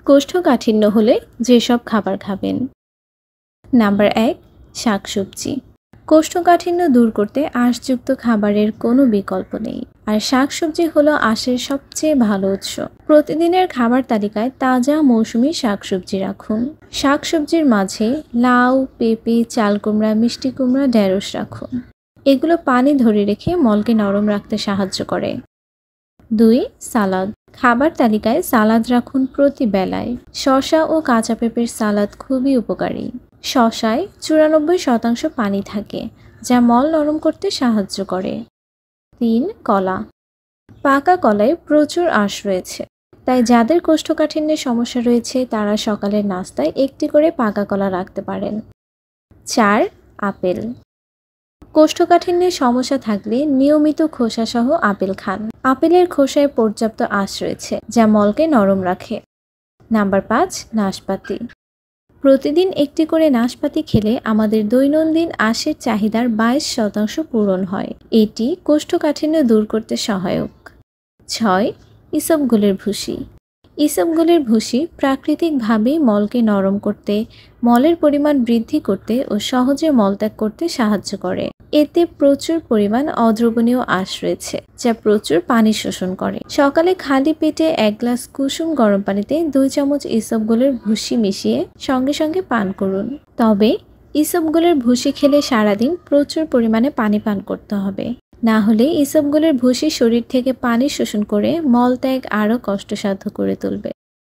কোষ্ঠকাঠিন্য হলে যেসব খাবার খাবেন। নাম্বার ১, শাকসবজি। কোষ্ঠকাঠিন্য দূর করতে আঁশযুক্ত খাবারের কোনো বিকল্প নেই, আর শাকসবজি হলো আঁশের সবচেয়ে ভালো উৎস। প্রতিদিনের খাবার তালিকায় তাজা মৌসুমী শাকসবজি রাখুন। শাকসবজির মাঝে লাউ, পেঁপে, চাল কুমড়া, মিষ্টি কুমড়া, ঢেঁড়স রাখুন। এগুলো পানি ধরে রেখে মলকে নরম রাখতে সাহায্য করে। ২, সালাদ। খাবার তালিকায় সালাদ রাখুন প্রতি বেলায়। শসা ও কাঁচা পেঁপের সালাদ খুবই উপকারী। শসায় ৯৪% পানি থাকে, যা মল নরম করতে সাহায্য করে। ৩, কলা। পাকা কলায় প্রচুর আঁশ রয়েছে, তাই যাদের কোষ্ঠকাঠিন্যের সমস্যা রয়েছে তারা সকালের নাস্তায় একটি করে পাকা কলা রাখতে পারেন। ৪, আপেল। কোষ্ঠকাঠিন্যের সমস্যা থাকলে নিয়মিত খোসাসহ আপেল খান। আপেলের খোসায় পর্যাপ্ত আঁশ রয়েছে, যা মলকে নরম রাখে। নাম্বার ৫, নাশপাতি। প্রতিদিন একটি করে নাশপাতি খেলে আমাদের দৈনন্দিন আঁশের চাহিদার ২২% পূরণ হয়। এটি কোষ্ঠকাঠিন্য দূর করতে সহায়ক। ৬, ইসবগুলের ভুসি। ইসবগুলের ভুসি প্রাকৃতিকভাবেই মলকে নরম করতে, মলের পরিমাণ বৃদ্ধি করতে ও সহজে মলত্যাগ করতে সাহায্য করে। এতে প্রচুর পরিমাণ অদ্রবণীয় আঁশ রয়েছে, যা প্রচুর পানি শোষণ করে। সকালে খালি পেটে ১ গ্লাস কুসুম গরম পানিতে ২ চামচ ইসবগুলের ভুসি মিশিয়ে সঙ্গে সঙ্গে পান করুন। তবে ইসবগুলের ভুসি খেলে সারাদিন প্রচুর পরিমাণে পানি পান করতে হবে, না হলে ইসবগুলের ভুসি শরীর থেকে পানি শোষণ করে মলত্যাগ আরও কষ্টসাধ্য করে তুলবে।